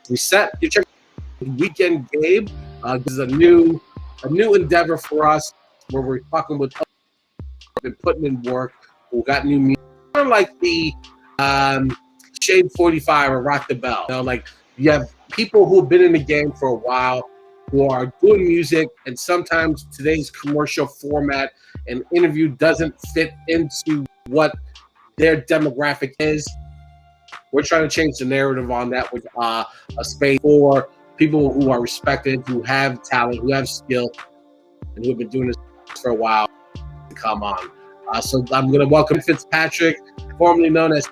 Reset. You check Weekend Gabe. This is a new endeavor for us where we're talking with others who've been putting in work, who got new music. Kind of like the Shade 45 or Rock the Bell. You know, like you have people who've been in the game for a while who are doing music, and sometimes today's commercial format and interview doesn't fit into what their demographic is. We're trying to change the narrative on that with a space for people who are respected, who have talent, who have skill, and who have been doing this for a while to come on. So I'm going to welcome Fitzpatrick, formerly known as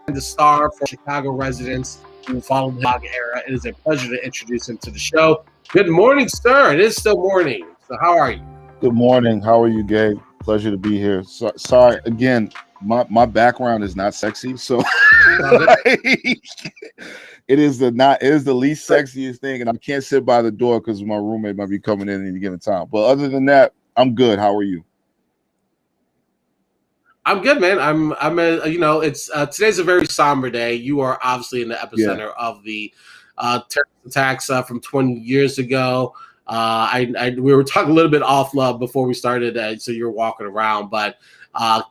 the Star for Chicago residents who follow the blog era. It is a pleasure to introduce him to the show. Good morning, sir. It is still morning. So how are you? Good morning. How are you, Gabe? Pleasure to be here. Sorry again. My background is not sexy, so it is the least sexiest thing, and I can't sit by the door because my roommate might be coming in at any given time. But other than that, I'm good. How are you? I'm good, man. It's today's a very somber day. You are obviously in the epicenter of the terrorist attacks from 20 years ago. We were talking a little bit off love before we started, so you're walking around, but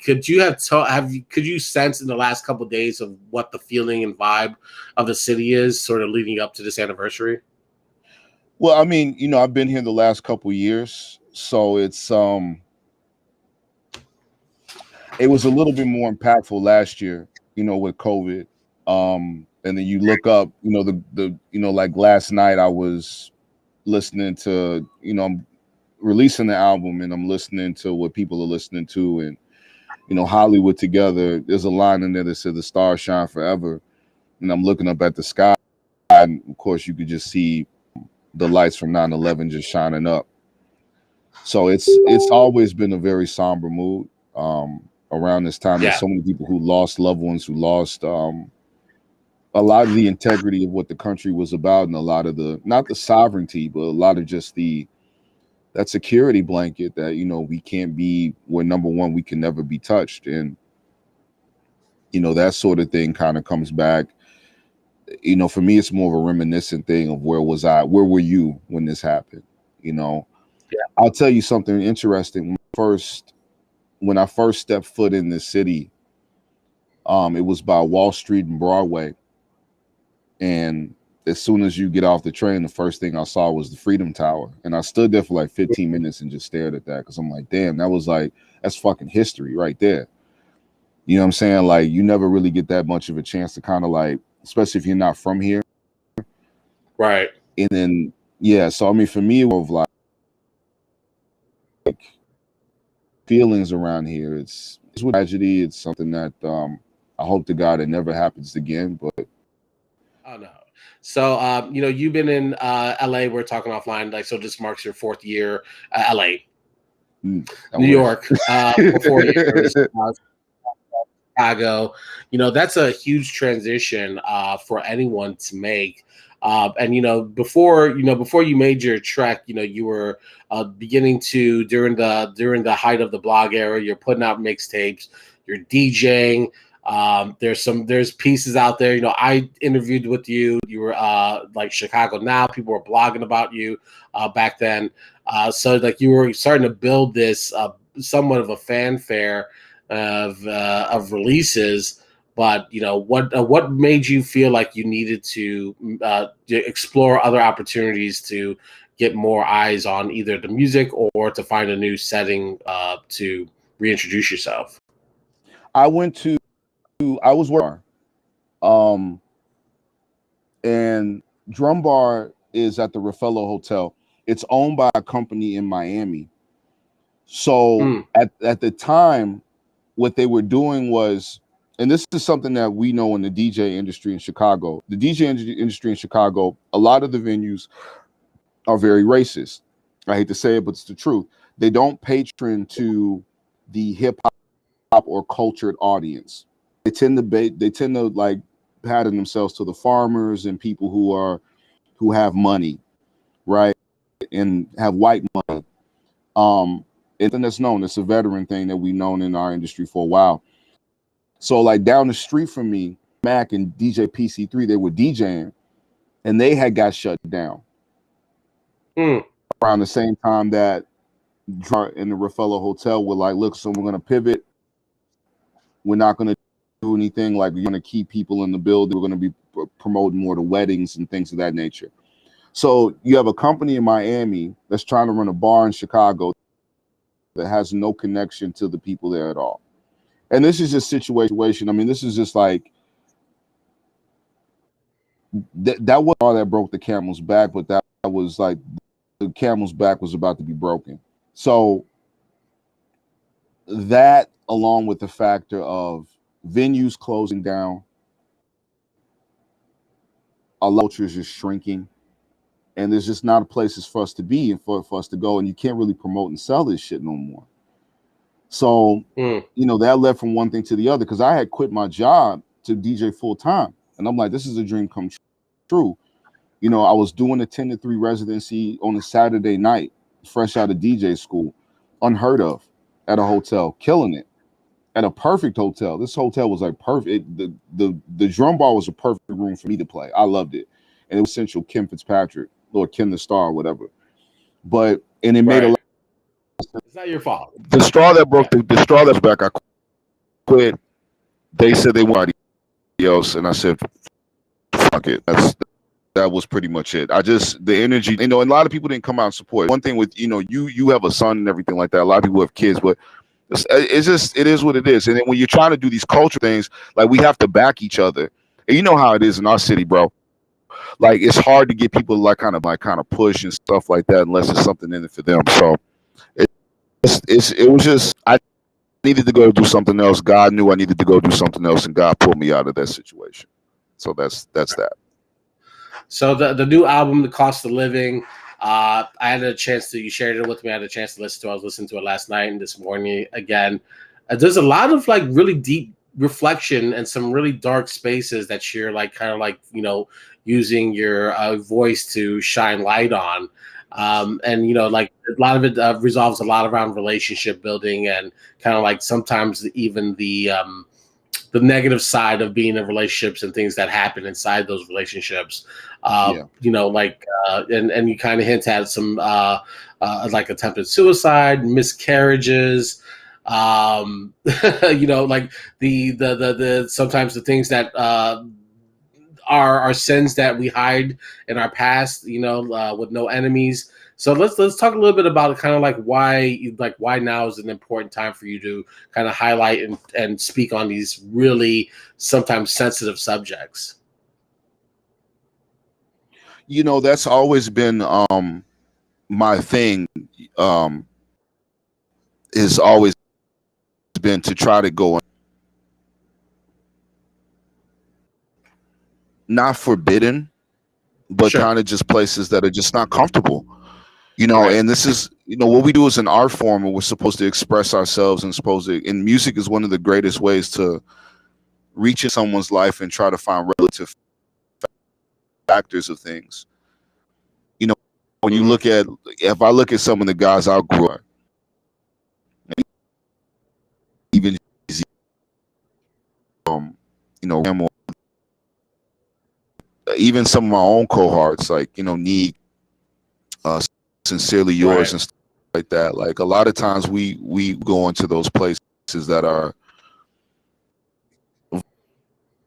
could you sense in the last couple of days of what the feeling and vibe of the city is, sort of leading up to this anniversary? Well, I mean, I've been here the last couple of years, so it was a little bit more impactful last year, with COVID. And then you look up, like last night I was listening to, I'm releasing the album and I'm listening to what people are listening to, and Hollywood Together. There's a line in there that said the stars shine forever, and I'm looking up at the sky, and of course you could just see the lights from 9/11 just shining up. So it's always been a very somber mood around this time. There's so many people who lost loved ones, who lost a lot of the integrity of what the country was about, and a lot of not the sovereignty, but a lot of just that security blanket that, we can't be, we're number one, we can never be touched. And, that sort of thing kind of comes back. For me, it's more of a reminiscent thing of where were you when this happened? I'll tell you something interesting. When I first stepped foot in this city, it was by Wall Street and Broadway. And as soon as you get off the train, the first thing I saw was the Freedom Tower. And I stood there for like 15 minutes and just stared at that, because I'm like, damn, that's fucking history right there. You know what I'm saying? Like, you never really get that much of a chance to kind of like, especially if you're not from here. Right. And then, so I mean, for me, it was like feelings around here. It's a tragedy. It's something that I hope to God it never happens again. But oh no. So you've been in LA. We're talking offline. Like, so this marks your fourth year. LA, New York, 4 years. Chicago. That's a huge transition for anyone to make. And before you made your trek, you were beginning to during the height of the blog era. You're putting out mixtapes. You're DJing. There's pieces out there. I interviewed with you. You were like Chicago Now. People were blogging about you back then. So like you were starting to build this somewhat of a fanfare of releases. But what made you feel like you needed to explore other opportunities to get more eyes on either the music or to find a new setting to reintroduce yourself? I was working, and Drum Bar is at the Raffaello Hotel. It's owned by a company in Miami. So at the time, what they were doing was, and this is something that we know in the DJ industry in Chicago. The DJ industry in Chicago, a lot of the venues are very racist. I hate to say it, but it's the truth. They don't patron to the hip hop or cultured audience. They tend to like pattern themselves to the farmers and people who have money, right, and have white money. And that's known. It's a veteran thing that we've known in our industry for a while. So like down the street from me, Mac and DJ PC3, they were DJing, and they had got shut down around the same time that in the Raffaello Hotel were like, look, so we're going to pivot. We're not going to do anything. Like, we're going to keep people in the building. We're going to be promoting more to weddings and things of that nature. So you have a company in Miami that's trying to run a bar in Chicago that has no connection to the people there at all. And this is just situation. I mean, this is just like, that was all that broke the camel's back, but that was like the camel's back was about to be broken. So that, along with the factor of venues closing down, our culture is just shrinking, and there's just not places for us to be and for us to go, and you can't really promote and sell this shit no more. So, you know, that led from one thing to the other, because I had quit my job to DJ full time, and I'm like, this is a dream come true. You know, I was doing a 10 to 3 residency on a Saturday night, fresh out of DJ school, unheard of, at a hotel, killing it, at a perfect hotel. This hotel was like perfect. The drum bar was a perfect room for me to play. I loved it, and it was Central Kim Fitzpatrick or Kim the Star, or whatever. But and it made a lot. It's not your fault. The straw that broke the straw that's back. I quit. They said they wanted else, and I said, "Fuck it." That was pretty much it. I just, the energy, you know, and a lot of people didn't come out and support. One thing with, you know, you have a son and everything like that. A lot of people have kids, but it's just, it is what it is. And then when you're trying to do these culture things, like, we have to back each other. And you know how it is in our city, bro. Like, it's hard to get people like kind of push and stuff like that unless it's something in it for them. So it was just, I needed to go do something else. God knew I needed to go do something else, and God pulled me out of that situation. So that's that. So the new album, The Cost of Living, I had a chance to, you shared it with me. I had a chance to listen to it. I was listening to it last night and this morning again. There's a lot of like really deep reflection and some really dark spaces that you're like kind of like, you know, using your voice to shine light on. And, you know, like a lot of it resolves a lot around relationship building and kind of like sometimes even the negative side of being in relationships and things that happen inside those relationships. You know, like, and you kind of hint at some like attempted suicide, miscarriages, you know, like the sometimes the things that are sins that we hide in our past, you know, with no enemies. So let's talk a little bit about kind of like why now is an important time for you to kind of highlight and speak on these really sometimes sensitive subjects. You know, that's always been my thing. Is always been to try to go not forbidden, but kind of just places that are just not comfortable. You know, and this is, you know, what we do is an art form, and we're supposed to express ourselves and music is one of the greatest ways to reach in someone's life and try to find relative factors of things. You know, when you look at, if I look at some of the guys I grew up, even, you know, even some of my own cohorts, like, you know, Neek, Sincerely Yours, and stuff like that. Like, a lot of times we go into those places that are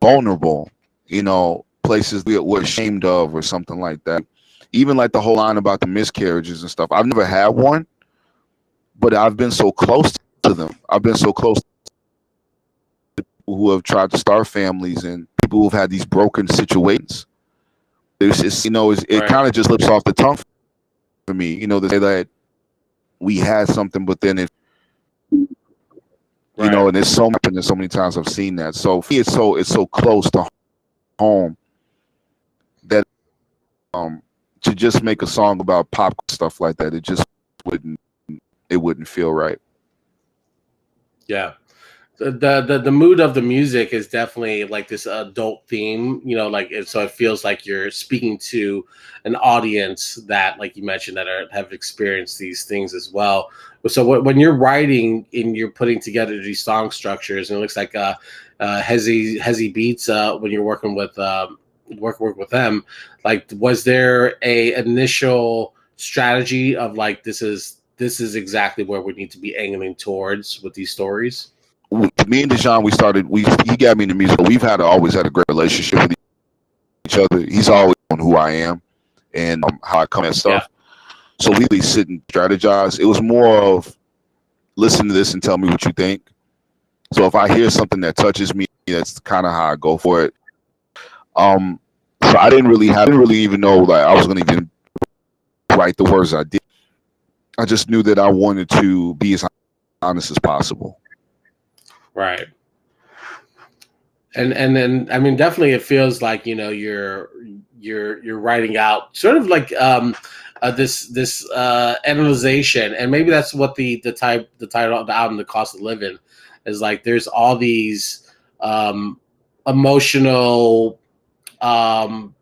vulnerable, you know, places we're ashamed of or something like that. Even like the whole line about the miscarriages and stuff. I've never had one, but I've been so close to them. I've been so close to people who have tried to start families and people who've had these broken situations. It's just, you know, it kind of just slips off the tongue for me, you know, to say that we had something, but then it, you know, and it's so happened, and so many times I've seen that. So for me, it's so close to home that to just make a song about pop stuff like that, it just wouldn't feel right. Yeah. The mood of the music is definitely like this adult theme, you know, like so it feels like you're speaking to an audience that, like you mentioned, that have experienced these things as well. So when you're writing and you're putting together these song structures, and it looks like Hezi Beats when you're working with work with them. Like, was there a initial strategy of like this is exactly where we need to be angling towards with these stories? Me and Dejan, we started. We he got me into music. We've had always had a great relationship with each other. He's always known who I am and how I come at Yeah. stuff. So we really sit and strategize. It was more of listen to this and tell me what you think. So if I hear something that touches me, that's kind of how I go for it. So I didn't really even know like I was gonna even write the words I did. I just knew that I wanted to be as honest as possible. Right. And then I mean definitely it feels like you're writing out sort of like this analyzation, and maybe that's what the title of the album, The Cost of Living, is like. There's all these emotional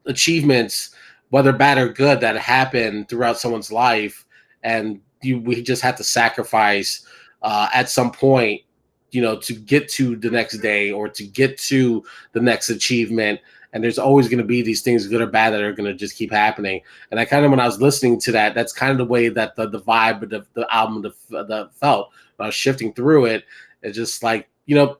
achievements, whether bad or good, that happen throughout someone's life, and we just have to sacrifice at some point, to get to the next day or to get to the next achievement. And there's always going to be these things, good or bad, that are going to just keep happening. And I kind of, when I was listening to that, that's kind of the way that the vibe of the album the felt when I was shifting through it. It's just like,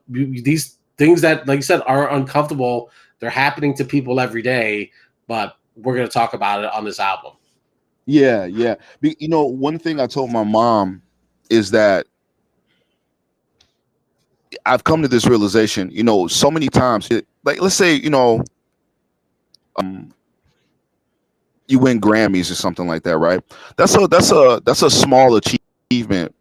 these things that, like you said, are uncomfortable. They're happening to people every day, but we're going to talk about it on this album. Yeah, yeah. One thing I told my mom is that I've come to this realization, so many times, like let's say, um, you win Grammys or something like that, right? That's a small achievement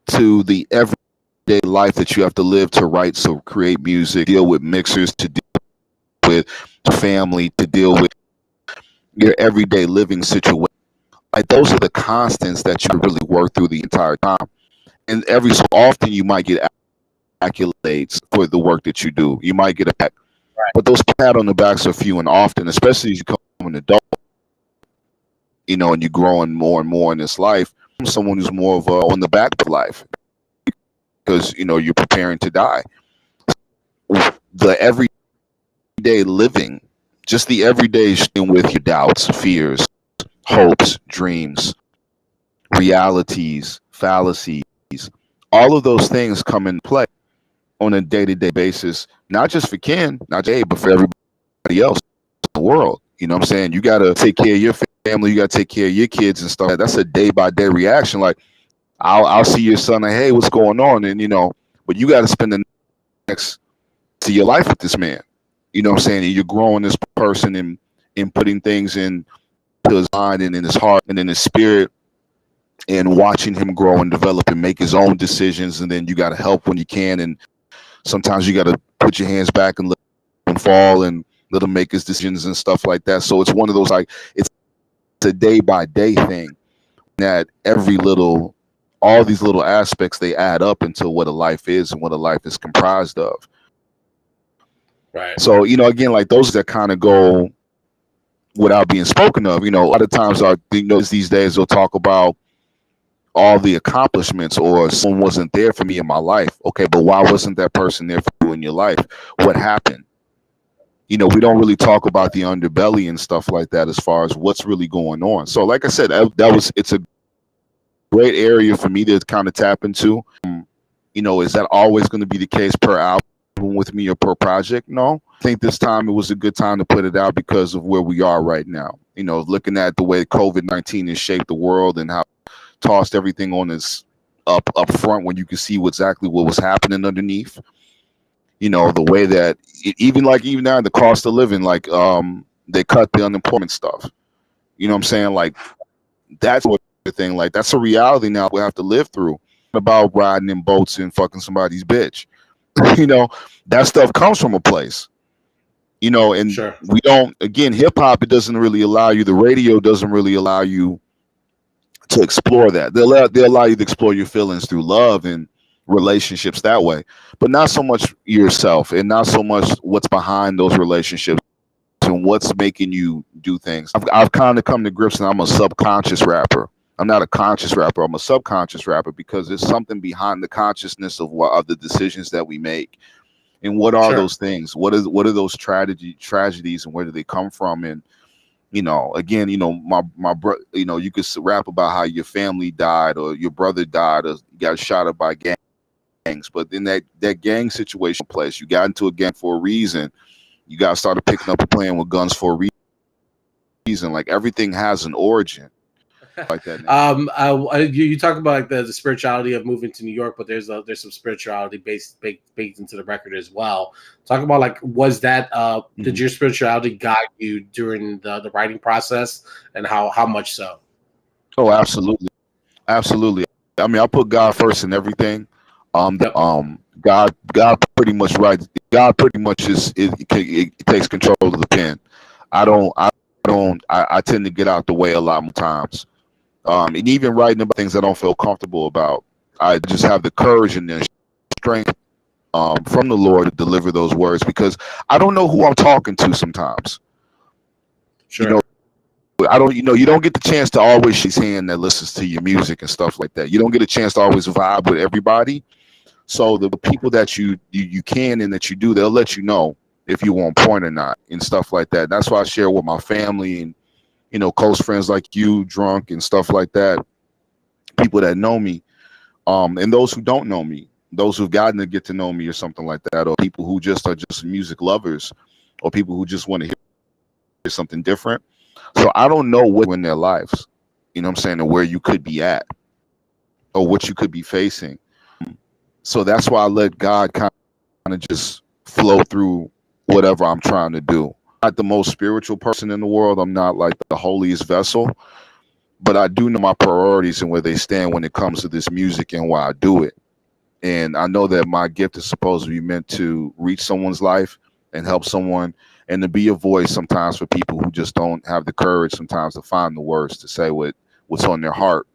to the everyday life that you have to live to write, so create music, deal with mixers, to deal with family, to deal with your everyday living situation. Like those are the constants that you really work through the entire time. And every so often you might get accolades for the work that you do. You might get a pat, Right. but those pat on the backs are few and often, especially as you become an adult, and you're growing more and more in this life. Someone who's more of a on the back of life because you're preparing to die. The everyday living, just the everyday staying with your doubts, fears, hopes, dreams, realities, fallacies, all of those things come into play on a day-to-day basis, not just for Ken, not just but for everybody else in the world. You know what I'm saying? You got to take care of your family, you got to take care of your kids and stuff. That's a day-by-day reaction. Like I'll see your son and, hey, what's going on? And but you got to spend the next to your life with this man. You know what I'm saying? And you're growing this person and putting things in his mind and in his heart and in his spirit, and watching him grow and develop and make his own decisions. And then you got to help when you can, and sometimes you got to put your hands back and let him fall and let him make his decisions and stuff like that. So it's one of those, like, it's a day by day thing that all these little aspects, they add up into what a life is and what a life is comprised of. Right. So, again, like those that kind of go without being spoken of. A lot of times these days they'll talk about all the accomplishments, or someone wasn't there for me in my life. Okay, but why wasn't that person there for you in your life? What happened? We don't really talk about the underbelly and stuff like that as far as what's really going on. So like I said, it's a great area for me to kind of tap into. Is that always going to be the case per album with me or per project? No. I think this time it was a good time to put it out because of where we are right now. Looking at the way COVID-19 has shaped the world and how tossed everything on us up front, when you can see exactly what was happening underneath. The way that even now the cost of living, like they cut the unemployment stuff. You know what I'm saying? Like that's what the thing, like that's a reality now we have to live through. About riding in boats and fucking somebody's bitch. That stuff comes from a place. And Sure. we don't, again, hip hop, it doesn't really allow you, the radio doesn't really allow you to explore that. They allow you to explore your feelings through love and relationships that way, but not so much yourself, and not so much what's behind those relationships and what's making you do things. I've kind of come to grips, and I'm a subconscious rapper. I'm not a conscious rapper. I'm a subconscious rapper because there's something behind the consciousness of the decisions that we make And what are Sure. those things? What are those tragedies, and where do they come from? And again, my brother, you could rap about how your family died or your brother died or got shot up by gangs, but in that gang situation place, you got into a gang for a reason. You got started picking up and playing with guns for a reason. Like everything has an origin, like that. You talk about like the spirituality of moving to New York, but there's some spirituality baked into the record as well. Talk about like, was that did your spirituality guide you during the writing process, and how much so? Oh, absolutely, absolutely. I mean, I put God first in everything. Yep. God pretty much writes. God pretty much it takes control of the pen. I tend to get out the way a lot more times. And even writing about things I don't feel comfortable about, I just have the courage and the strength from the Lord to deliver those words, because I don't know who I'm talking to sometimes. Sure. You don't get the chance to always shake hand that listens to your music and stuff like that. You don't get a chance to always vibe with everybody. So the people that you can and that you do, they'll let you know if you on point or not and stuff like that. That's why I share with my family and close friends like you, Drunk, and stuff like that. People that know me, and those who don't know me, those who've gotten to get to know me or something like that, or people who just are just music lovers, or people who just want to hear something different. So I don't know what in their lives, you know what I'm saying, or where you could be at or what you could be facing. So that's why I let God kind of just flow through whatever I'm trying to do. I'm not the most spiritual person in the world. I'm not like the holiest vessel, but I do know my priorities and where they stand when it comes to this music and why I do it. And I know that my gift is supposed to be meant to reach someone's life and help someone, and to be a voice sometimes for people who just don't have the courage sometimes to find the words to say what's on their heart.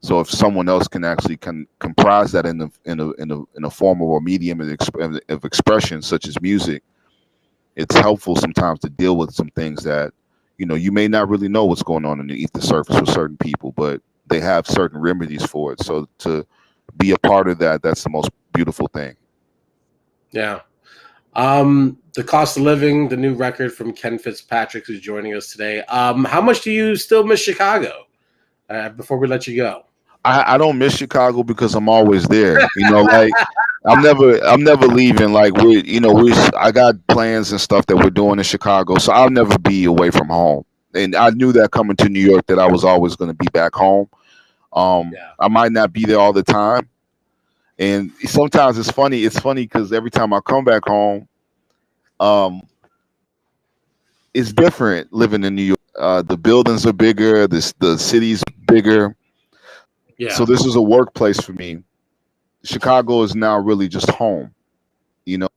So if someone else can actually comprise that in a form of a medium of expression such as music, it's helpful sometimes to deal with some things that you may not really know what's going on underneath the surface with certain people, but they have certain remedies for it. So to be a part of that, that's the most beautiful thing. Yeah. The Cost of Living, the new record from Ken Fitzpatrick, who's joining us today. How much do you still miss Chicago? Before we let you go. I don't miss Chicago because I'm always there. Like I'm never leaving. Like I got plans and stuff that we're doing in Chicago, so I'll never be away from home. And I knew that coming to New York that I was always going to be back home. Yeah. I might not be there all the time, and sometimes it's funny. It's funny because every time I come back home, um, it's different living in New York. The buildings are bigger. The city's bigger. Yeah. So this is a workplace for me. Chicago is now really just home. You know,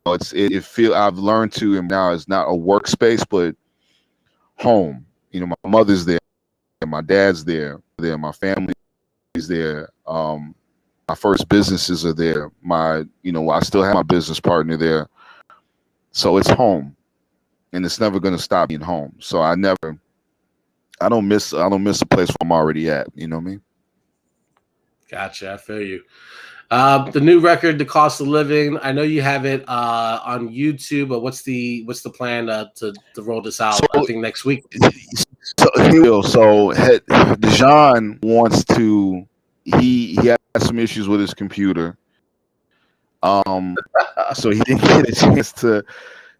I've learned to, and now it's not a workspace, but home. My mother's there, my dad's there, my family's there. My first businesses are there. I still have my business partner there. So it's home, and it's never going to stop being home. So I don't miss a place where I'm already at. You know what I mean? Gotcha. I feel you. The new record, The Cost of Living. I know you have it on YouTube, but what's the plan to roll this out? I think next week. So Dijon wants to. He had some issues with his computer. So he didn't get a chance to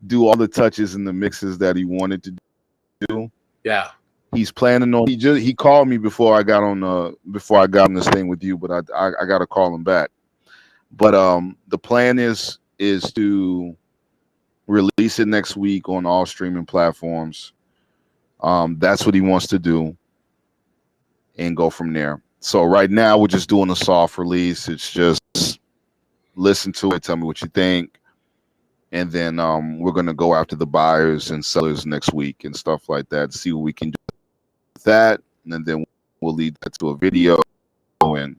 do all the touches and the mixes that he wanted to do. Yeah. He's planning on. He called me before I got on this thing with you, but I got to call him back. But the plan is to release it next week on all streaming platforms. That's what he wants to do, and go from there. So right now we're just doing a soft release. It's just listen to it, tell me what you think, and then we're gonna go after the buyers and sellers next week and stuff like that. See what we can do with that, and then we'll lead that to a video and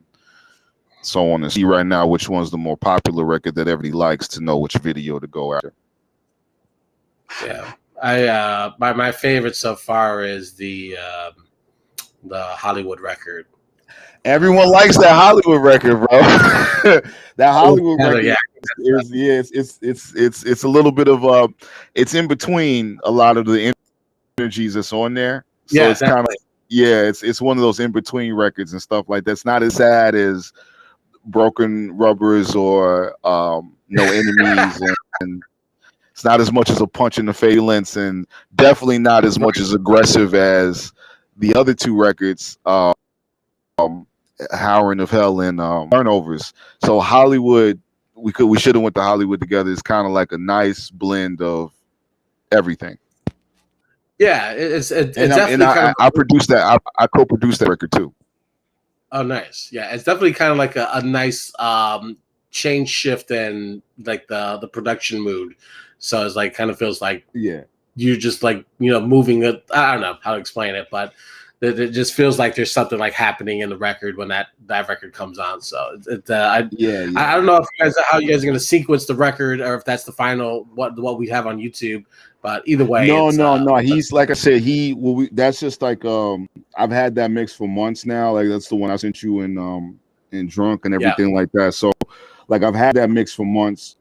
so on, and see right now which one's the more popular record that everybody likes, to know which video to go after. Yeah. My favorite so far is the Hollywood record. Everyone likes that Hollywood record, bro. That Hollywood record Yeah, is yeah, it's a little bit of it's in between a lot of the energies that's on there. So yeah, it's kind of definitely. yeah, it's one of those in between records and stuff like that. It's not as sad as Broken Rubbers or No Enemies, and it's not as much as a punch in the face, and definitely not as much as aggressive as the other two records. Howling of Hell and Turnovers. So Hollywood, we should have went to Hollywood together. It's kind of like a nice blend of everything. Yeah, it's And definitely kind of. I produced that. I co-produced that record too. Oh, nice. Yeah, it's definitely kind of like a nice change shift in like the production mood. So it's like kind of feels like Yeah. you just like moving it. I don't know how to explain it, but it just feels like there's something like happening in the record when that record comes on. So I don't know if how you guys are going to sequence the record or if that's the final what we have on YouTube. But either way, No. He's like I said. That's just like I've had that mix for months now. Like that's the one I sent you in Drunk and everything like that. So like I've had that mix for months,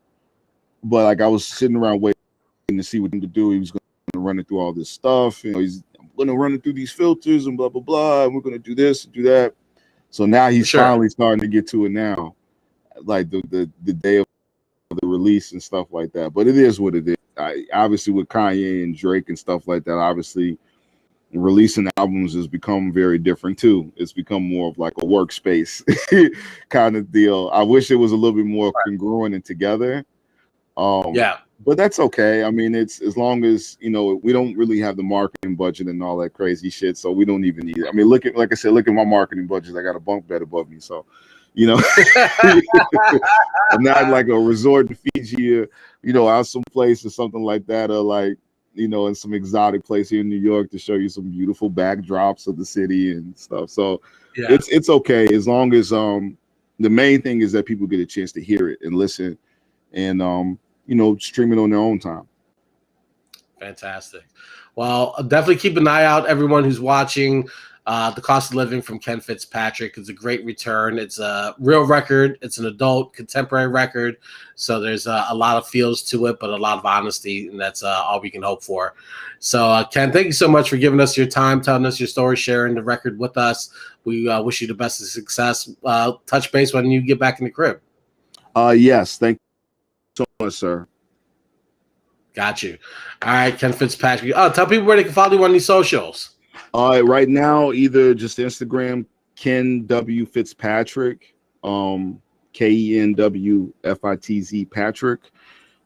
but like I was sitting around waiting to see what him to do. He was going to run it through all this stuff. He's going to run it through these filters and blah blah blah. And we're going to do this and do that. So now he's finally starting to get to it now, like the day of the release and stuff like that. But it is what it is. Obviously with Kanye and Drake and stuff like that, obviously releasing albums has become very different too. It's become more of like a workspace kind of deal. I wish it was a little bit more congruent and together. But that's okay. I mean, it's as long as we don't really have the marketing budget and all that crazy shit, so we don't even need it. I mean, look at my marketing budget. I got a bunk bed above me, so I'm not like a resort to Fiji, out some place or something like that, or like in some exotic place here in New York to show you some beautiful backdrops of the city and stuff. So it's okay as long as the main thing is that people get a chance to hear it and listen and stream it on their own time. Fantastic. Well, definitely keep an eye out, everyone who's watching. The Cost of Living from Ken Fitzpatrick is a great return. It's a real record. It's an adult contemporary record. So there's a lot of feels to it, but a lot of honesty, and that's all we can hope for. So, Ken, thank you so much for giving us your time, telling us your story, sharing the record with us. We wish you the best of success. Touch base when you get back in the crib. Yes, thank you so much, sir. Got you. All right, Ken Fitzpatrick. Tell people where they can follow you on these socials. Right now, either just Instagram, Ken W Fitzpatrick, KenWFitz Patrick,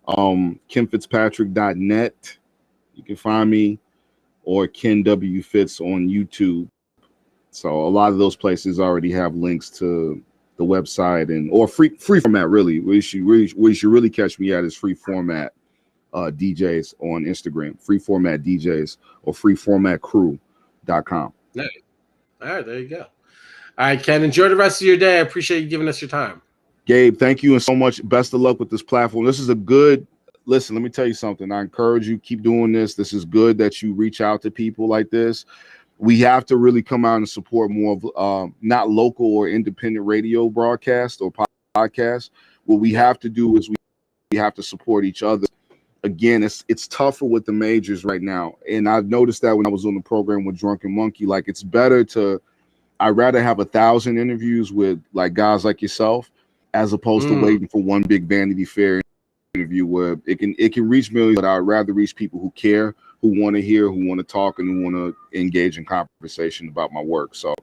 KenFitzpatrick.net. You can find me, or Ken W Fitz on YouTube. So a lot of those places already have links to the website or free format. Really, where you should really catch me at is free format DJs on Instagram, free format DJs or freeformatcrew.com. All right, there you go. All right, Ken, enjoy the rest of your day. I appreciate you giving us your time. Gabe, thank you and so much. Best of luck with this platform. This is a good listen. Let me tell you something. I encourage you, keep doing this. This is good that you reach out to people like this. We have to really come out and support more of not local or independent radio broadcast or podcast. What we have to do is we have to support each other. Again, it's tougher with the majors right now. And I've noticed that when I was on the program with Drunken Monkey, like it's better I'd rather have 1,000 interviews with like guys like yourself as opposed to waiting for one big Vanity Fair interview where it can reach millions, but I'd rather reach people who care, who want to hear, who want to talk, and who want to engage in conversation about my work. So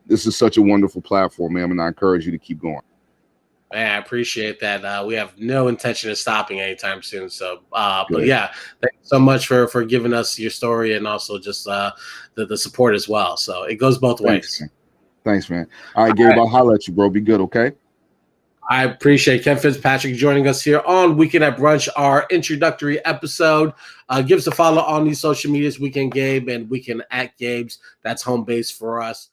this is such a wonderful platform, man, and I encourage you to keep going. Man, I appreciate that. We have no intention of stopping anytime soon. So, but yeah, thanks so much for giving us your story and also just the support as well. So it goes both ways. Thanks, man. All right, Gabe, I'll holler at you, bro. Be good, okay? I appreciate Ken Fitzpatrick joining us here on Weekend at Brunch, our introductory episode. Give us a follow on these social medias, Weekend Gabe and Weekend at Gabe's. That's home base for us.